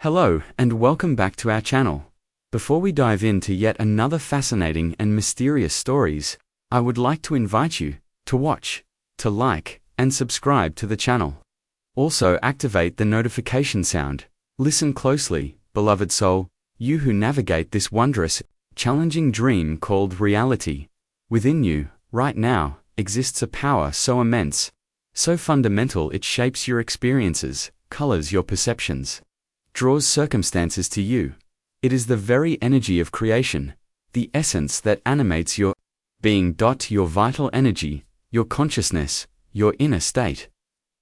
Hello, and welcome back to our channel. Before we dive into yet another fascinating and mysterious stories, I would like to invite you to watch, to like, and subscribe to the channel. Also activate the notification sound. Listen closely, beloved soul, you who navigate this wondrous, challenging dream called reality. Within you, right now, exists a power so immense, so fundamental it shapes your experiences, colors your perceptions, draws circumstances to you. It is the very energy of creation, the essence that animates your being. Your vital energy, your consciousness, your inner state.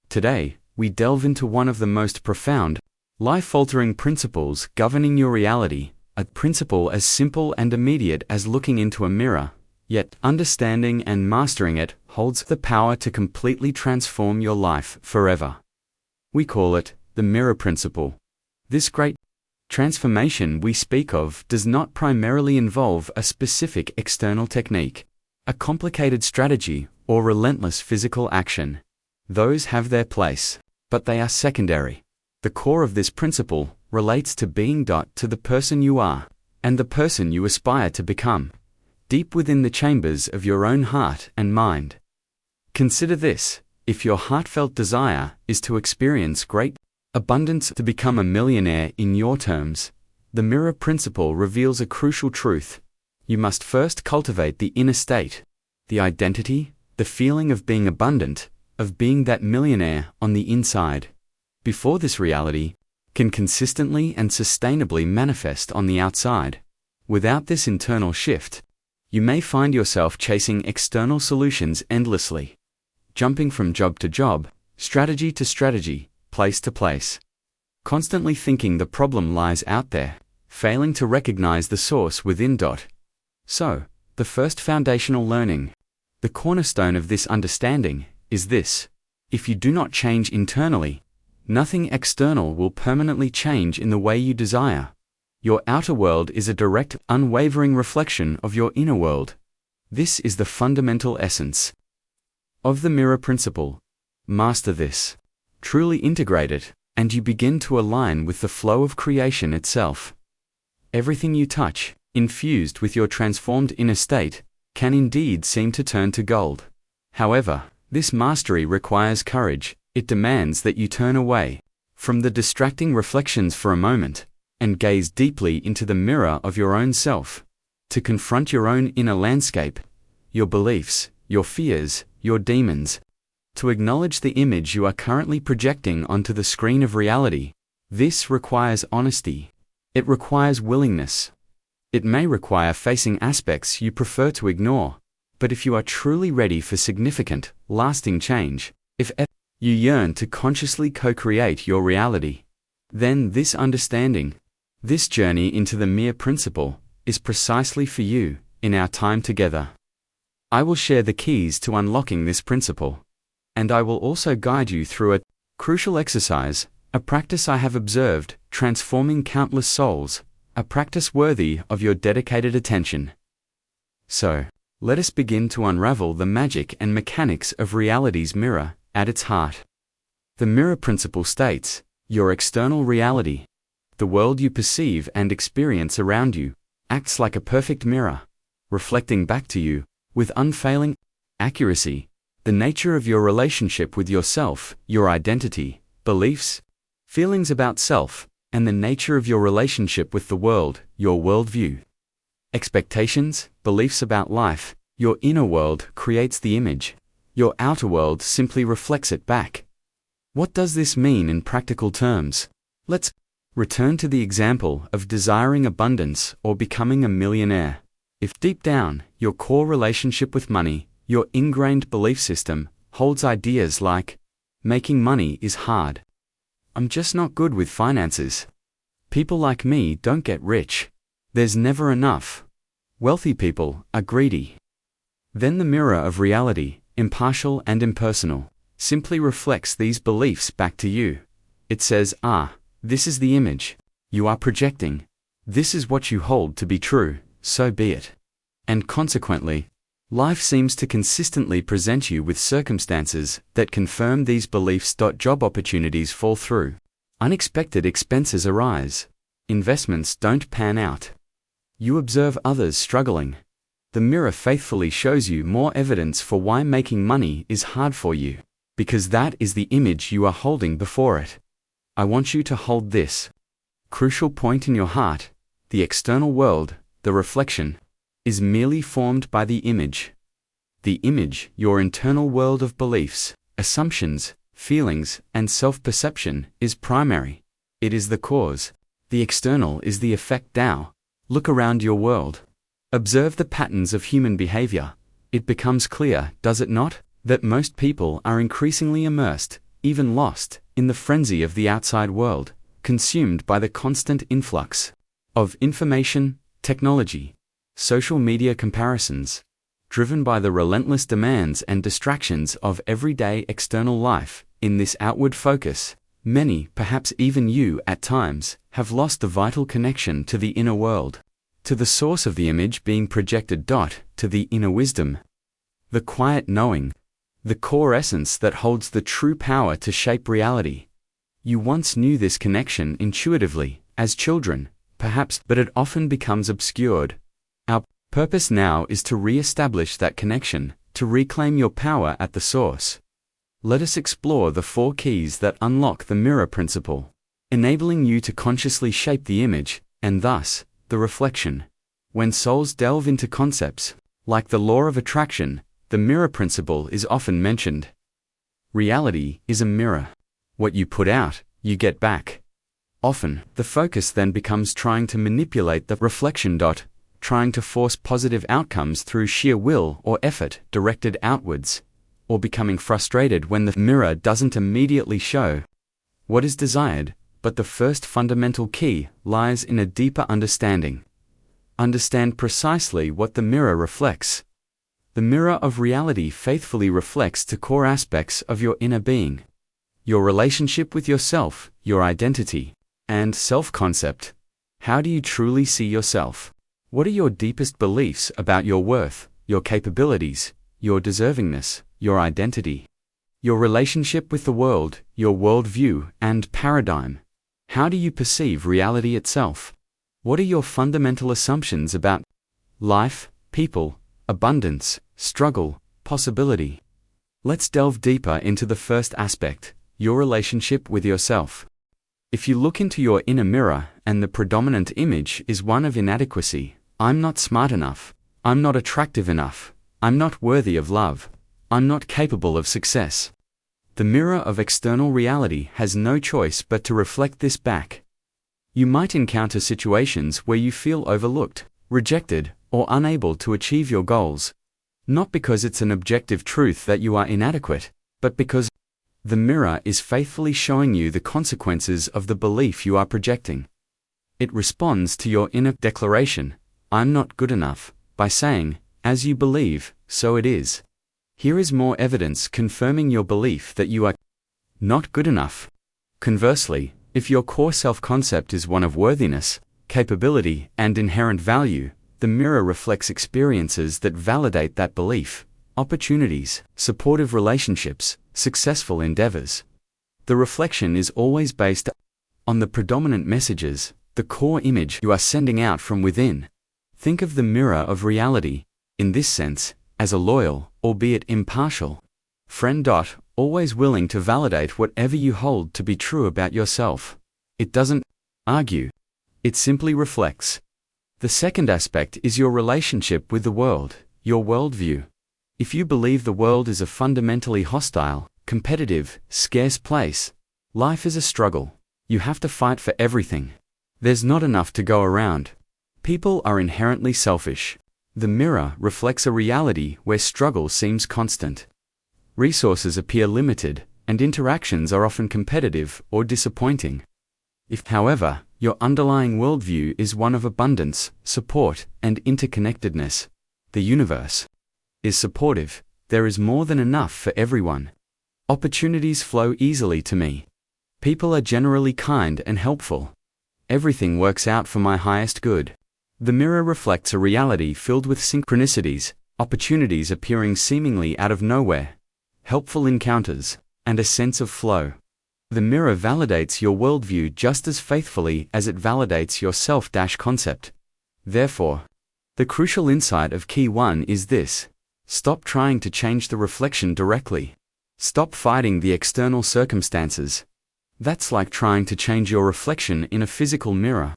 Today, we delve into one of the most profound, life-altering principles governing your reality, a principle as simple and immediate as looking into a mirror, yet understanding and mastering it holds the power to completely transform your life forever. We call it the mirror principle. This great transformation we speak of does not primarily involve a specific external technique, a complicated strategy, or relentless physical action. Those have their place, but they are secondary. The core of this principle relates to being to the person you are, and the person you aspire to become, deep within the chambers of your own heart and mind. Consider this: if your heartfelt desire is to experience great abundance, to become a millionaire in your terms, the mirror principle reveals a crucial truth. You must first cultivate the inner state, the identity, the feeling of being abundant, of being that millionaire on the inside, before this reality can consistently and sustainably manifest on the outside. Without this internal shift, you may find yourself chasing external solutions endlessly, jumping from job to job, strategy to strategy, place to place, constantly thinking the problem lies out there, failing to recognize the source within. So, the first foundational learning, the cornerstone of this understanding, is this: if you do not change internally, nothing external will permanently change in the way you desire. Your outer world is a direct, unwavering reflection of your inner world. This is the fundamental essence of the mirror principle. Master this, truly integrate it, and you begin to align with the flow of creation itself. Everything you touch, infused with your transformed inner state, can indeed seem to turn to gold. However, this mastery requires courage. It demands that you turn away from the distracting reflections for a moment and gaze deeply into the mirror of your own self, to confront your own inner landscape, your beliefs, your fears, your demons, to acknowledge the image you are currently projecting onto the screen of reality. This requires honesty. It requires willingness. It may require facing aspects you prefer to ignore, but if you are truly ready for significant, lasting change, if you yearn to consciously co-create your reality, then this understanding, this journey into the mirror principle, is precisely for you. In our time together, I will share the keys to unlocking this principle, and I will also guide you through a crucial exercise, a practice I have observed transforming countless souls, a practice worthy of your dedicated attention. So, let us begin to unravel the magic and mechanics of reality's mirror. At its heart, the mirror principle states, your external reality, the world you perceive and experience around you, acts like a perfect mirror, reflecting back to you, with unfailing accuracy, the nature of your relationship with yourself, your identity, beliefs, feelings about self, and the nature of your relationship with the world, your worldview, expectations, beliefs about life. Your inner world creates the image. Your outer world simply reflects it back. What does this mean in practical terms? Let's return to the example of desiring abundance or becoming a millionaire. If deep down, your core relationship with money, your ingrained belief system, holds ideas like, making money is hard, I'm just not good with finances, people like me don't get rich, there's never enough, wealthy people are greedy, then the mirror of reality, impartial and impersonal, simply reflects these beliefs back to you. It says, this is the image you are projecting. This is what you hold to be true, so be it. And consequently, life seems to consistently present you with circumstances that confirm these beliefs. Job opportunities fall through. Unexpected expenses arise. Investments don't pan out. You observe others struggling. The mirror faithfully shows you more evidence for why making money is hard for you, because that is the image you are holding before it. I want you to hold this crucial point in your heart: the external world, the reflection, is merely formed by the image. The image, your internal world of beliefs, assumptions, feelings, and self-perception, is primary. It is the cause. The external is the effect. Now, look around your world. Observe the patterns of human behavior. It becomes clear, does it not, that most people are increasingly immersed, even lost, in the frenzy of the outside world, consumed by the constant influx of information, technology, social media comparisons, driven by the relentless demands and distractions of everyday external life. In this outward focus, many, perhaps even you at times, have lost the vital connection to the inner world, to the source of the image being projected. To the inner wisdom, the quiet knowing, the core essence that holds the true power to shape reality. You once knew this connection intuitively, as children, perhaps, but it often becomes obscured. Our purpose now is to re-establish that connection, to reclaim your power at the source. Let us explore the 4 keys that unlock the mirror principle, enabling you to consciously shape the image, and thus, the reflection. When souls delve into concepts, like the law of attraction, the mirror principle is often mentioned. Reality is a mirror. What you put out, you get back. Often, the focus then becomes trying to manipulate the reflection. Trying to force positive outcomes through sheer will or effort directed outwards, or becoming frustrated when the mirror doesn't immediately show what is desired. But the first fundamental key lies in a deeper understanding. Understand precisely what the mirror reflects. The mirror of reality faithfully reflects the core aspects of your inner being. Your relationship with yourself, your identity, and self-concept. How do you truly see yourself? What are your deepest beliefs about your worth, your capabilities, your deservingness, your identity? Your relationship with the world, your worldview and paradigm. How do you perceive reality itself? What are your fundamental assumptions about life, people, abundance, struggle, possibility? Let's delve deeper into the first aspect, your relationship with yourself. If you look into your inner mirror and the predominant image is one of inadequacy, I'm not smart enough, I'm not attractive enough, I'm not worthy of love, I'm not capable of success. The mirror of external reality has no choice but to reflect this back. You might encounter situations where you feel overlooked, rejected, or unable to achieve your goals, not because it's an objective truth that you are inadequate, but because the mirror is faithfully showing you the consequences of the belief you are projecting. It responds to your inner declaration, I'm not good enough, by saying, as you believe, so it is. Here is more evidence confirming your belief that you are not good enough. Conversely, if your core self-concept is one of worthiness, capability, and inherent value, the mirror reflects experiences that validate that belief, opportunities, supportive relationships, successful endeavors. The reflection is always based on the predominant messages, the core image you are sending out from within. Think of the mirror of reality, in this sense, as a loyal, albeit impartial, friend. Always willing to validate whatever you hold to be true about yourself. It doesn't argue. It simply reflects. The second aspect is your relationship with the world, your worldview. If you believe the world is a fundamentally hostile, competitive, scarce place, life is a struggle. You have to fight for everything. There's not enough to go around. People are inherently selfish. The mirror reflects a reality where struggle seems constant. Resources appear limited, and interactions are often competitive or disappointing. If, however, your underlying worldview is one of abundance, support, and interconnectedness, the universe is supportive, there is more than enough for everyone. Opportunities flow easily to me. People are generally kind and helpful. Everything works out for my highest good. The mirror reflects a reality filled with synchronicities, opportunities appearing seemingly out of nowhere, helpful encounters, and a sense of flow. The mirror validates your worldview just as faithfully as it validates your self-concept. Therefore, the crucial insight of Key 1 is this: stop trying to change the reflection directly. Stop fighting the external circumstances. That's like trying to change your reflection in a physical mirror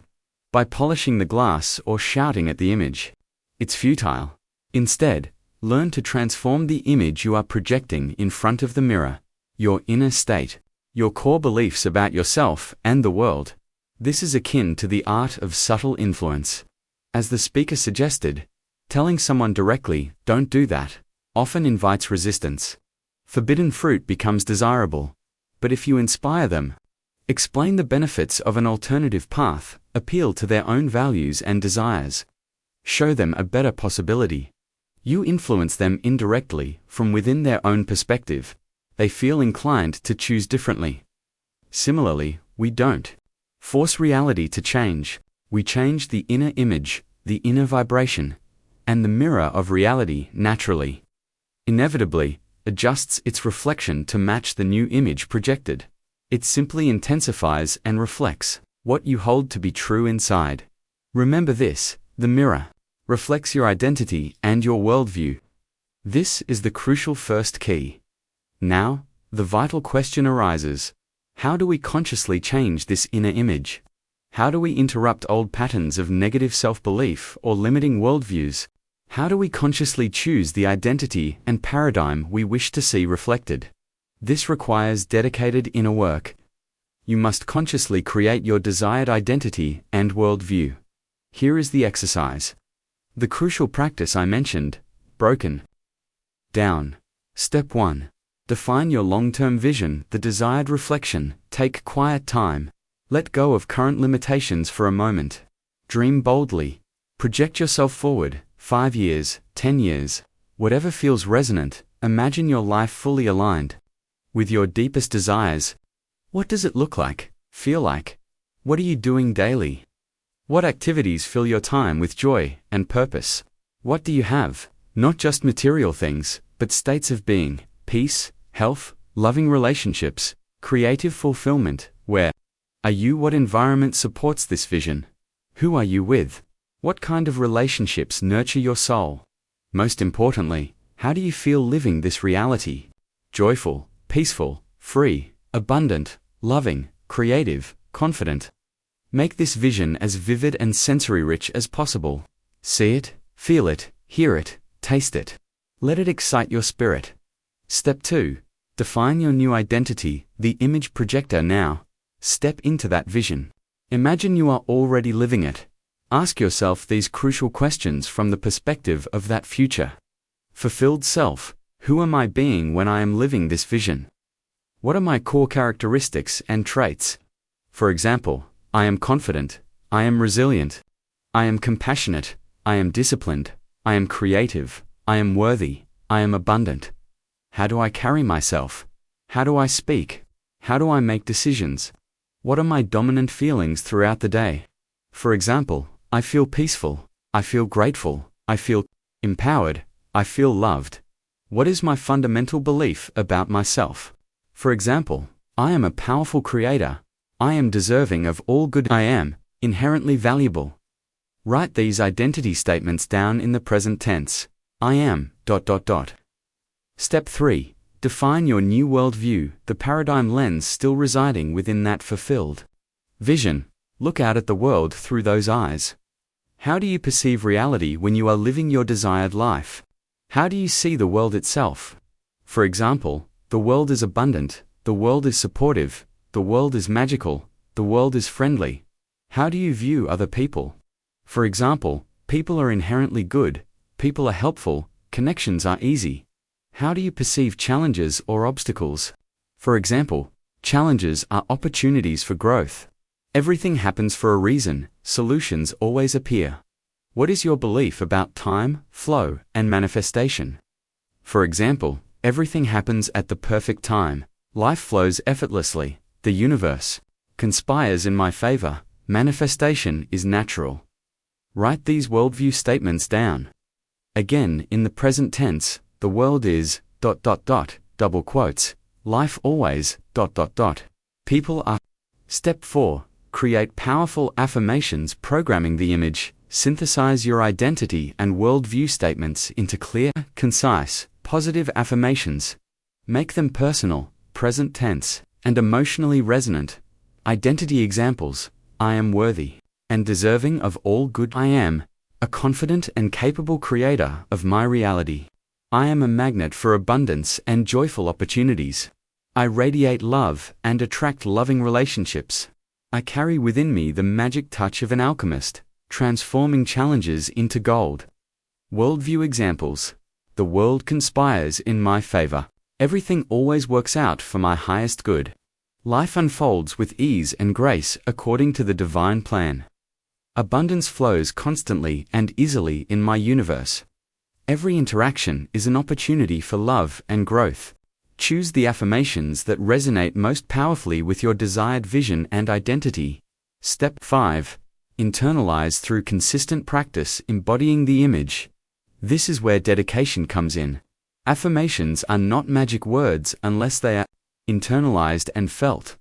by polishing the glass or shouting at the image. It's futile. Instead, learn to transform the image you are projecting in front of the mirror, your inner state, your core beliefs about yourself and the world. This is akin to the art of subtle influence. As the speaker suggested, telling someone directly, "Don't do that," often invites resistance. Forbidden fruit becomes desirable. But if you inspire them, explain the benefits of an alternative path, appeal to their own values and desires, show them a better possibility, you influence them indirectly from within their own perspective. They feel inclined to choose differently. Similarly, we don't force reality to change. We change the inner image, the inner vibration, and the mirror of reality naturally, inevitably, adjusts its reflection to match the new image projected. It simply intensifies and reflects what you hold to be true inside. Remember this: the mirror reflects your identity and your worldview. This is the crucial first key. Now, the vital question arises: how do we consciously change this inner image? How do we interrupt old patterns of negative self-belief or limiting worldviews? How do we consciously choose the identity and paradigm we wish to see reflected? This requires dedicated inner work. You must consciously create your desired identity and worldview. Here is the exercise. The crucial practice I mentioned, broken down. Step 1. Define your long-term vision, the desired reflection. Take quiet time. Let go of current limitations for a moment. Dream boldly. Project yourself forward, 5 years, 10 years, whatever feels resonant. Imagine your life fully aligned with your deepest desires. What does it look like, feel like? What are you doing daily? What activities fill your time with joy and purpose? What do you have? Not just material things, but states of being, peace, health, loving relationships, creative fulfillment. Where are you? What environment supports this vision? Who are you with? What kind of relationships nurture your soul? Most importantly, how do you feel living this reality? Joyful, peaceful, free, abundant, loving, creative, confident. Make this vision as vivid and sensory-rich as possible. See it, feel it, hear it, taste it. Let it excite your spirit. Step 2. Define your new identity, the image projector. Now, step into that vision. Imagine you are already living it. Ask yourself these crucial questions from the perspective of that future fulfilled self. Who am I being when I am living this vision? What are my core characteristics and traits? For example, I am confident, I am resilient, I am compassionate, I am disciplined, I am creative, I am worthy, I am abundant. How do I carry myself? How do I speak? How do I make decisions? What are my dominant feelings throughout the day? For example, I feel peaceful, I feel grateful, I feel empowered, I feel loved. What is my fundamental belief about myself? For example, I am a powerful creator. I am deserving of all good. I am inherently valuable. Write these identity statements down in the present tense. I am ... Step 3. Define your new worldview, the paradigm lens still residing within that fulfilled vision. Look out at the world through those eyes. How do you perceive reality when you are living your desired life? How do you see the world itself? For example, the world is abundant, the world is supportive, the world is magical, the world is friendly. How do you view other people? For example, people are inherently good, people are helpful, connections are easy. How do you perceive challenges or obstacles? For example, challenges are opportunities for growth. Everything happens for a reason, solutions always appear. What is your belief about time, flow, and manifestation? For example, everything happens at the perfect time, life flows effortlessly, the universe conspires in my favor, manifestation is natural. Write these worldview statements down. Again, in the present tense, the world is ... double quotes, life always ... People are. Step 4. Create powerful affirmations programming the image. Synthesize your identity and worldview statements into clear, concise, positive affirmations. Make them personal, present tense, and emotionally resonant. Identity examples: I am worthy and deserving of all good. I am a confident and capable creator of my reality. I am a magnet for abundance and joyful opportunities. I radiate love and attract loving relationships. I carry within me the magic touch of an alchemist, transforming challenges into gold. Worldview examples: the world conspires in my favor. Everything always works out for my highest good. Life unfolds with ease and grace according to the divine plan. Abundance flows constantly and easily in my universe. Every interaction is an opportunity for love and growth. Choose the affirmations that resonate most powerfully with your desired vision and identity. Step 5. Internalize through consistent practice embodying the image. This is where dedication comes in. Affirmations are not magic words unless they are internalized and felt.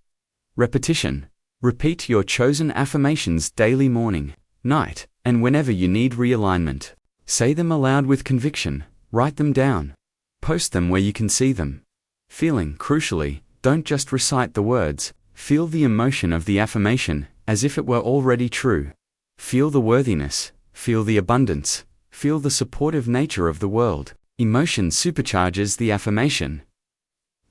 Repetition. Repeat your chosen affirmations daily, morning, night, and whenever you need realignment. Say them aloud with conviction. Write them down. Post them where you can see them. Feeling, crucially, don't just recite the words. Feel the emotion of the affirmation, as if it were already true. Feel the worthiness. Feel the abundance. Feel the supportive nature of the world. Emotion supercharges the affirmation.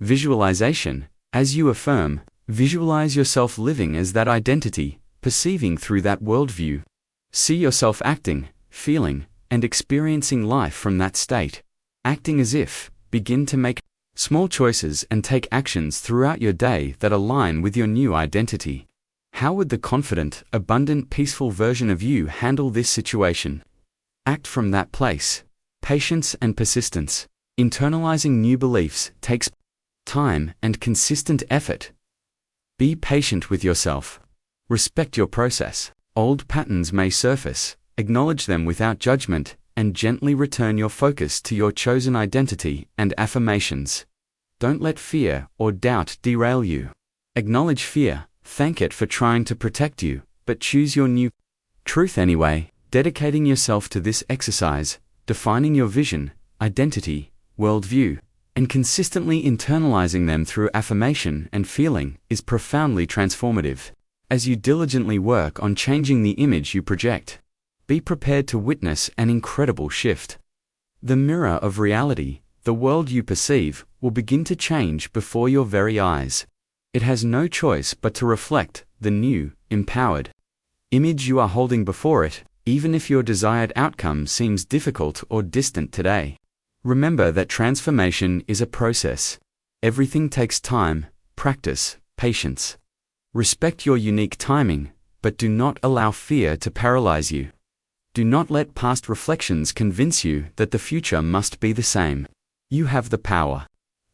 Visualization. As you affirm, visualize yourself living as that identity, perceiving through that worldview. See yourself acting, feeling, and experiencing life from that state. Acting as if. Begin to make small choices and take actions throughout your day that align with your new identity. How would the confident, abundant, peaceful version of you handle this situation? Act from that place. Patience and persistence. Internalizing new beliefs takes time and consistent effort. Be patient with yourself. Respect your process. Old patterns may surface. Acknowledge them without judgment, and gently return your focus to your chosen identity and affirmations. Don't let fear or doubt derail you. Acknowledge fear, thank it for trying to protect you, but choose your new truth anyway. Dedicating yourself to this exercise, defining your vision, identity, worldview, and consistently internalizing them through affirmation and feeling is profoundly transformative. As you diligently work on changing the image you project, be prepared to witness an incredible shift. The mirror of reality, the world you perceive, will begin to change before your very eyes. It has no choice but to reflect the new, empowered image you are holding before it, even if your desired outcome seems difficult or distant today. Remember that transformation is a process. Everything takes time, practice, patience. Respect your unique timing, but do not allow fear to paralyze you. Do not let past reflections convince you that the future must be the same. You have the power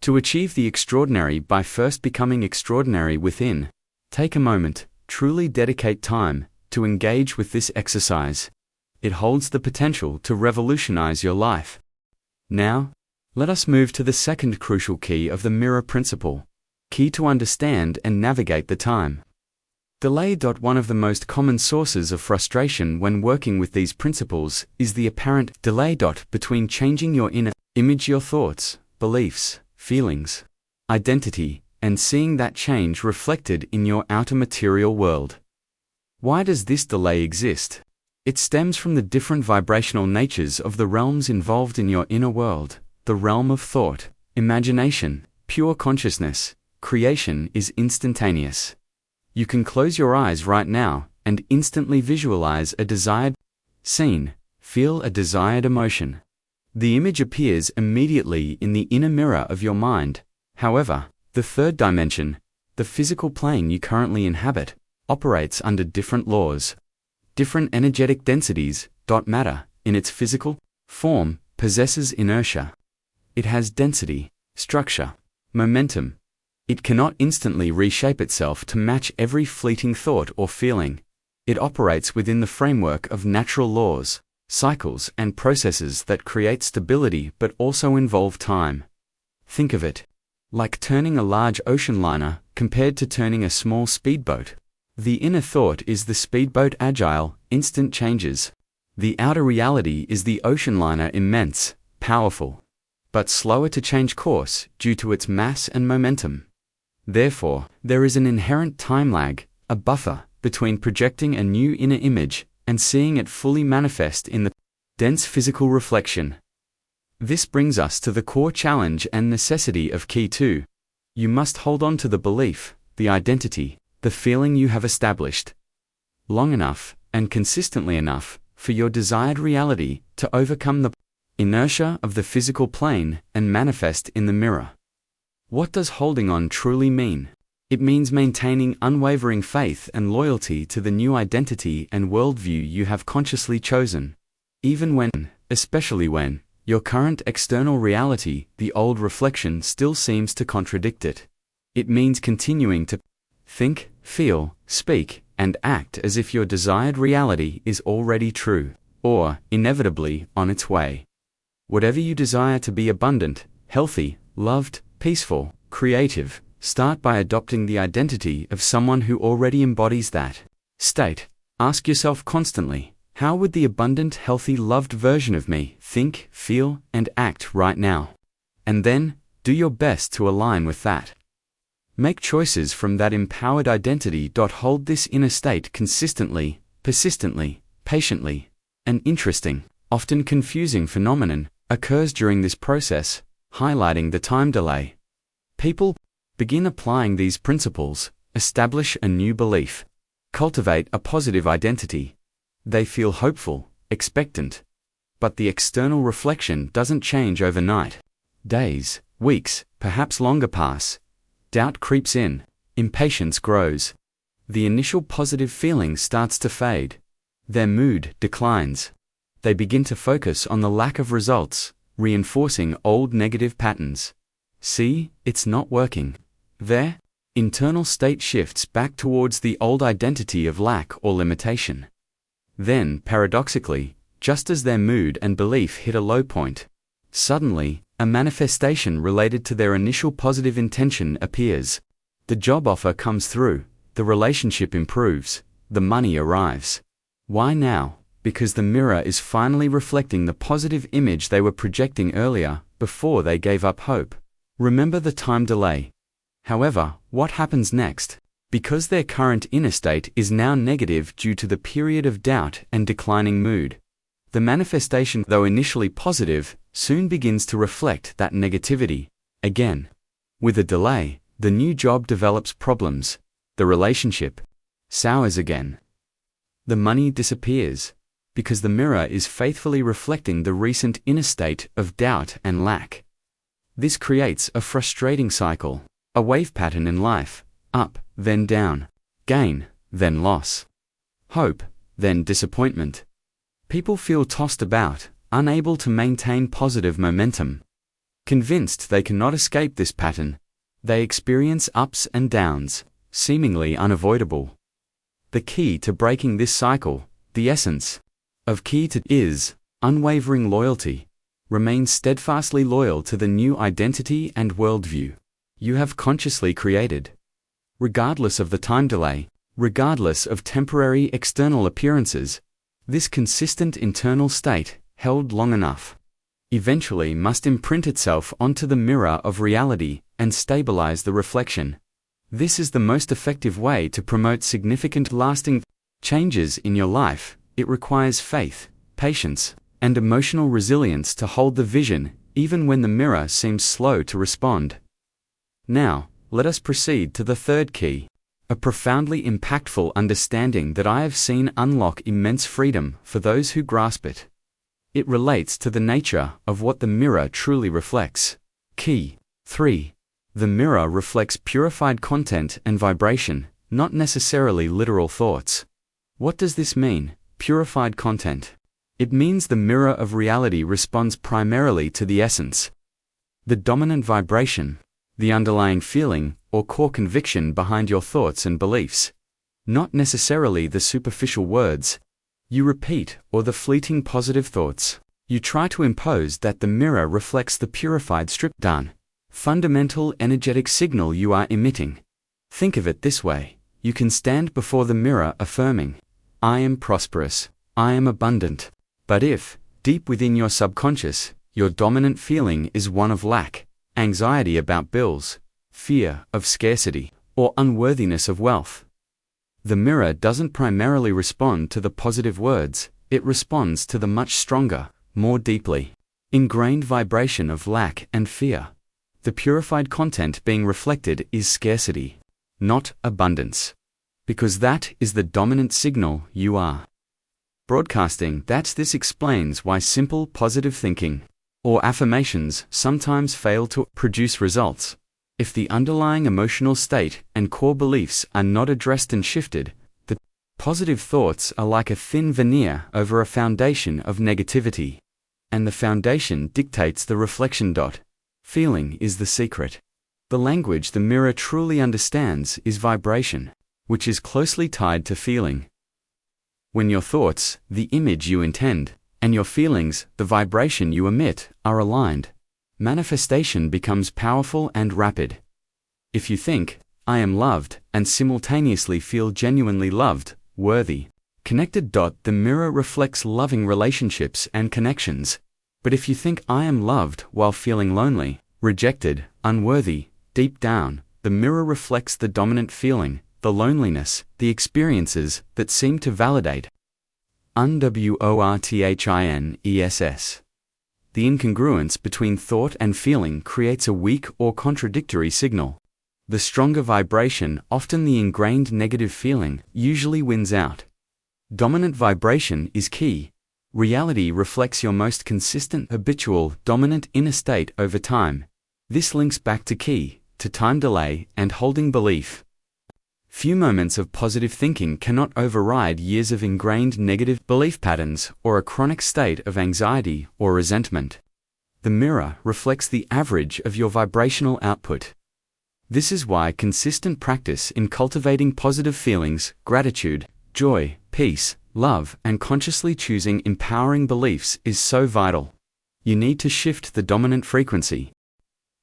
to achieve the extraordinary by first becoming extraordinary within. Take a moment, truly dedicate time, to engage with this exercise. It holds the potential to revolutionize your life. Now, let us move to the second crucial key of the mirror principle. Key to understand and navigate the time. Delay. One of the most common sources of frustration when working with these principles is the apparent delay between changing your inner image, your thoughts, beliefs, feelings, identity, and seeing that change reflected in your outer material world. Why does this delay exist? It stems from the different vibrational natures of the realms involved in your inner world. The realm of thought, imagination, pure consciousness, creation is instantaneous. You can close your eyes right now and instantly visualize a desired scene, feel a desired emotion. The image appears immediately in the inner mirror of your mind. However, the third dimension, the physical plane you currently inhabit, operates under different laws. Different energetic densities. Matter, in its physical form, possesses inertia. It has density, structure, momentum. It cannot instantly reshape itself to match every fleeting thought or feeling. It operates within the framework of natural laws, cycles, and processes that create stability but also involve time. Think of it like turning a large ocean liner compared to turning a small speedboat. The inner thought is the speedboat, agile, instant changes. The outer reality is the ocean liner, immense, powerful, but slower to change course due to its mass and momentum. Therefore, there is an inherent time lag, a buffer, between projecting a new inner image and seeing it fully manifest in the dense physical reflection. This brings us to the core challenge and necessity of Key 2. You must hold on to the belief, the identity, the feeling you have established long enough and consistently enough for your desired reality to overcome the inertia of the physical plane and manifest in the mirror. What does holding on truly mean? It means maintaining unwavering faith and loyalty to the new identity and worldview you have consciously chosen, even when, especially when, your current external reality, the old reflection, still seems to contradict it. It means continuing to think, feel, speak, and act as if your desired reality is already true, or, inevitably, on its way. Whatever you desire to be abundant, healthy, loved, peaceful, creative, start by adopting the identity of someone who already embodies that state. Ask yourself constantly, how would the abundant, healthy, loved version of me think, feel, and act right now? And then, do your best to align with that. Make choices from that empowered identity. Hold this inner state consistently, persistently, patiently. An interesting, often confusing phenomenon occurs during this process, highlighting the time delay. People begin applying these principles, establish a new belief, cultivate a positive identity. They feel hopeful, expectant. But the external reflection doesn't change overnight. Days, weeks, perhaps longer pass. Doubt creeps in, impatience grows. The initial positive feeling starts to fade. Their mood declines. They begin to focus on the lack of results, reinforcing old negative patterns. See, it's not working. Their internal state shifts back towards the old identity of lack or limitation. Then, paradoxically, just as their mood and belief hit a low point, suddenly, a manifestation related to their initial positive intention appears. The job offer comes through, the relationship improves, the money arrives. Why now? Because the mirror is finally reflecting the positive image they were projecting earlier, before they gave up hope. Remember the time delay. However, what happens next? Because their current inner state is now negative due to the period of doubt and declining mood, the manifestation, though initially positive, soon begins to reflect that negativity. Again, with a delay, the new job develops problems. The relationship sours again. The money disappears, because the mirror is faithfully reflecting the recent inner state of doubt and lack. This creates a frustrating cycle, a wave pattern in life: up, then down, gain, then loss, hope, then disappointment. People feel tossed about, unable to maintain positive momentum. Convinced they cannot escape this pattern, they experience ups and downs, seemingly unavoidable. The key to breaking this cycle, the essence of Key 2, is unwavering loyalty. Remain steadfastly loyal to the new identity and worldview you have consciously created. Regardless of the time delay, regardless of temporary external appearances, this consistent internal state, held long enough, eventually must imprint itself onto the mirror of reality and stabilize the reflection. This is the most effective way to promote significant, lasting changes in your life. It requires faith, patience, and emotional resilience to hold the vision, even when the mirror seems slow to respond. Now, let us proceed to the third key, a profoundly impactful understanding that I have seen unlock immense freedom for those who grasp it. It relates to the nature of what the mirror truly reflects. Key 3. The mirror reflects purified content and vibration, not necessarily literal thoughts. What does this mean, purified content? It means the mirror of reality responds primarily to the essence, the dominant vibration, the underlying feeling or core conviction behind your thoughts and beliefs, not necessarily the superficial words you repeat or the fleeting positive thoughts you try to impose. That the mirror reflects the purified, stripped down, fundamental energetic signal you are emitting. Think of it this way. You can stand before the mirror affirming, "I am prosperous, I am abundant." But if, deep within your subconscious, your dominant feeling is one of lack, anxiety about bills, fear of scarcity, or unworthiness of wealth, the mirror doesn't primarily respond to the positive words, it responds to the much stronger, more deeply ingrained vibration of lack and fear. The purified content being reflected is scarcity, not abundance, because that is the dominant signal you are broadcasting. This explains why simple positive thinking or affirmations sometimes fail to produce results. If the underlying emotional state and core beliefs are not addressed and shifted, the positive thoughts are like a thin veneer over a foundation of negativity, and the foundation dictates the reflection. Feeling is the secret. The language the mirror truly understands is vibration, which is closely tied to feeling. When your thoughts, the image you intend, and your feelings, the vibration you emit, are aligned, manifestation becomes powerful and rapid. If you think, "I am loved," and simultaneously feel genuinely loved, worthy, connected. The mirror reflects loving relationships and connections. But if you think, "I am loved," while feeling lonely, rejected, unworthy, deep down, the mirror reflects the dominant feeling, the loneliness, the experiences that seem to validate unworthiness. The incongruence between thought and feeling creates a weak or contradictory signal. The stronger vibration, often the ingrained negative feeling, usually wins out. Dominant vibration is key. Reality reflects your most consistent, habitual, dominant inner state over time. This links back to time delay, and holding belief. Few moments of positive thinking cannot override years of ingrained negative belief patterns or a chronic state of anxiety or resentment. The mirror reflects the average of your vibrational output. This is why consistent practice in cultivating positive feelings, gratitude, joy, peace, love, and consciously choosing empowering beliefs is so vital. You need to shift the dominant frequency.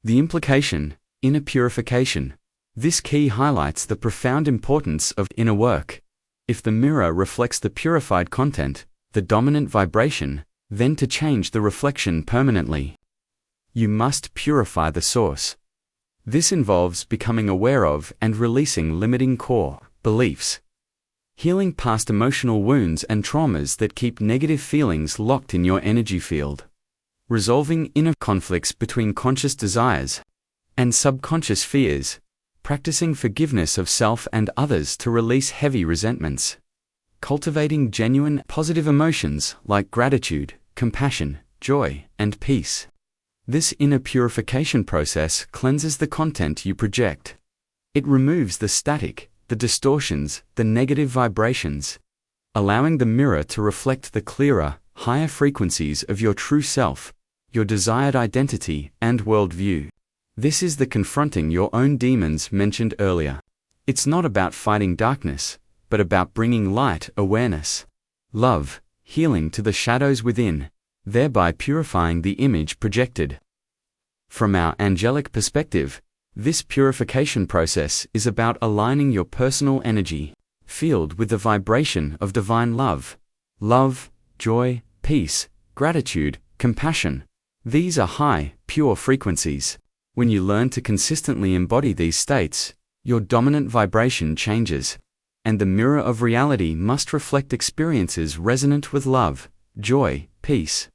The implication: inner purification. This key highlights the profound importance of inner work. If the mirror reflects the purified content, the dominant vibration, then to change the reflection permanently, you must purify the source. This involves becoming aware of and releasing limiting core beliefs, healing past emotional wounds and traumas that keep negative feelings locked in your energy field, resolving inner conflicts between conscious desires and subconscious fears, practicing forgiveness of self and others to release heavy resentments, cultivating genuine positive emotions like gratitude, compassion, joy, and peace. This inner purification process cleanses the content you project. It removes the static, the distortions, the negative vibrations, allowing the mirror to reflect the clearer, higher frequencies of your true self, your desired identity and worldview. This is the confronting your own demons mentioned earlier. It's not about fighting darkness, but about bringing light, awareness, love, healing to the shadows within, thereby purifying the image projected. From our angelic perspective, this purification process is about aligning your personal energy field with the vibration of divine love. Love, joy, peace, gratitude, compassion. These are high, pure frequencies. When you learn to consistently embody these states, your dominant vibration changes, and the mirror of reality must reflect experiences resonant with love, joy, peace.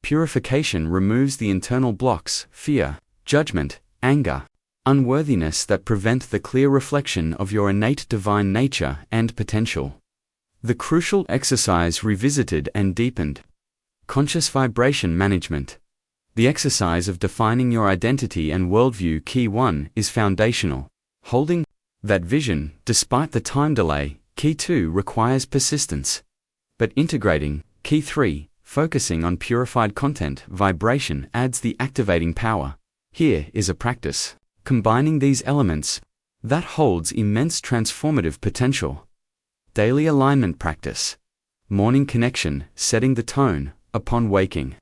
Purification removes the internal blocks, fear, judgment, anger, unworthiness that prevent the clear reflection of your innate divine nature and potential. The crucial exercise revisited and deepened. Conscious vibration management. The exercise of defining your identity and worldview. Key 1 is foundational. Holding that vision, despite the time delay. Key 2 requires persistence. But integrating. Key 3, focusing on purified content, vibration adds the activating power. Here is a practice combining these elements that holds immense transformative potential. Daily alignment practice. Morning connection, setting the tone upon waking.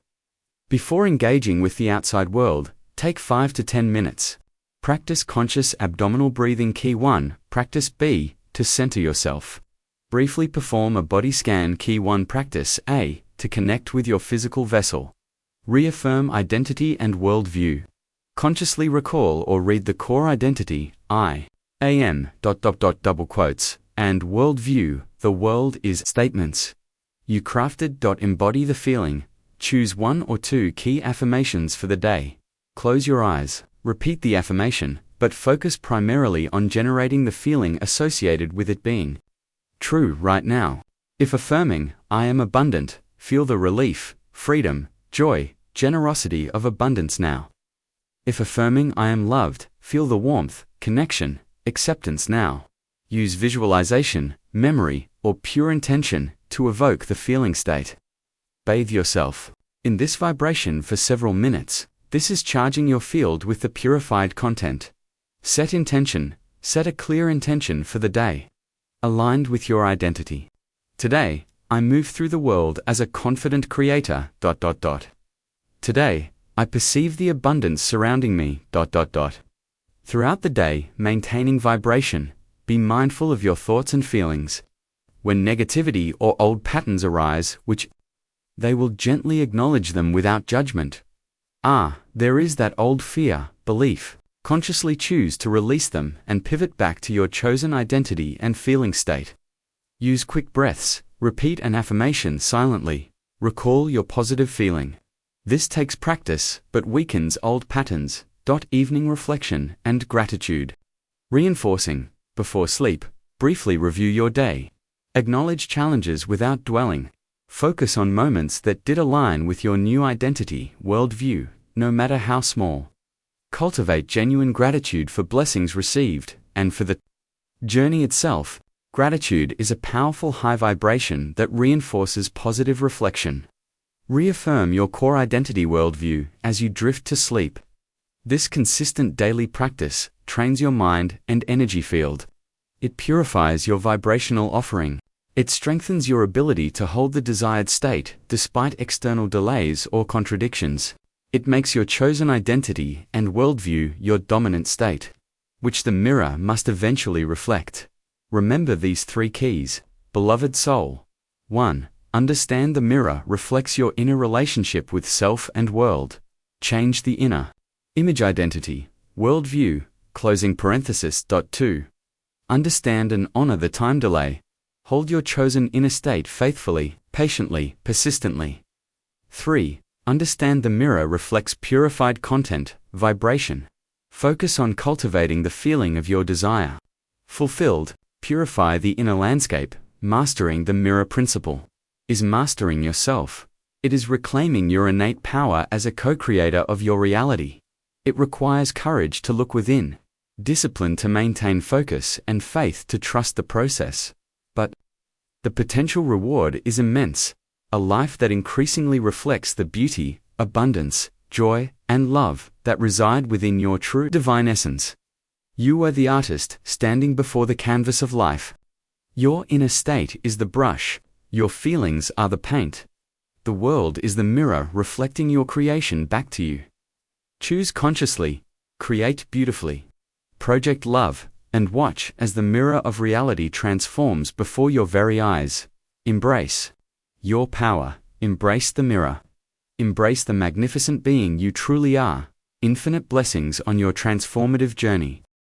Before engaging with the outside world, take 5 to 10 minutes. Practice conscious abdominal breathing. Key 1. Practice B. To center yourself. Briefly perform a body scan. Key 1. Practice A. To connect with your physical vessel. Reaffirm identity and worldview. Consciously recall or read the core identity, I am, double quotes, and worldview, the world is statements. You crafted. Embody the feeling. Choose 1 or 2 key affirmations for the day. Close your eyes, repeat the affirmation, but focus primarily on generating the feeling associated with it being true right now. If affirming, I am abundant, feel the relief, freedom, joy, generosity of abundance now. If affirming, I am loved, feel the warmth, connection, acceptance now. Use visualization, memory, or pure intention to evoke the feeling state. Bathe yourself in this vibration for several minutes. This is charging your field with the purified content. Set intention. Set a clear intention for the day, aligned with your identity. Today, I move through the world as a confident creator. Today, I perceive the abundance surrounding me. Throughout the day, maintaining vibration. Be mindful of your thoughts and feelings. When negativity or old patterns arise, they will gently acknowledge them without judgment. There is that old fear, belief. Consciously choose to release them and pivot back to your chosen identity and feeling state. Use quick breaths. Repeat an affirmation silently. Recall your positive feeling. This takes practice, but weakens old patterns. Evening reflection and gratitude. Reinforcing. Before sleep, briefly review your day. Acknowledge challenges without dwelling. Focus on moments that did align with your new identity, worldview, no matter how small. Cultivate genuine gratitude for blessings received, and for the journey itself. Gratitude is a powerful high vibration that reinforces positive reflection. Reaffirm your core identity worldview as you drift to sleep. This consistent daily practice trains your mind and energy field. It purifies your vibrational offering. It strengthens your ability to hold the desired state despite external delays or contradictions. It makes your chosen identity and worldview your dominant state, which the mirror must eventually reflect. Remember these 3 keys, beloved soul. 1. Understand the mirror reflects your inner relationship with self and world. Change the inner image identity, worldview, closing parenthesis. 2. Understand and honor the time delay. Hold your chosen inner state faithfully, patiently, persistently. 3. Understand the mirror reflects purified content, vibration. Focus on cultivating the feeling of your desire. Fulfilled. Purify the inner landscape. Mastering the mirror principle is mastering yourself. It is reclaiming your innate power as a co-creator of your reality. It requires courage to look within, discipline to maintain focus, and faith to trust the process. But the potential reward is immense. A life that increasingly reflects the beauty, abundance, joy, and love that reside within your true divine essence. You are the artist standing before the canvas of life. Your inner state is the brush. Your feelings are the paint. The world is the mirror reflecting your creation back to you. Choose consciously, create beautifully, project love, and watch as the mirror of reality transforms before your very eyes. Embrace your power. Embrace the mirror. Embrace the magnificent being you truly are. Infinite blessings on your transformative journey.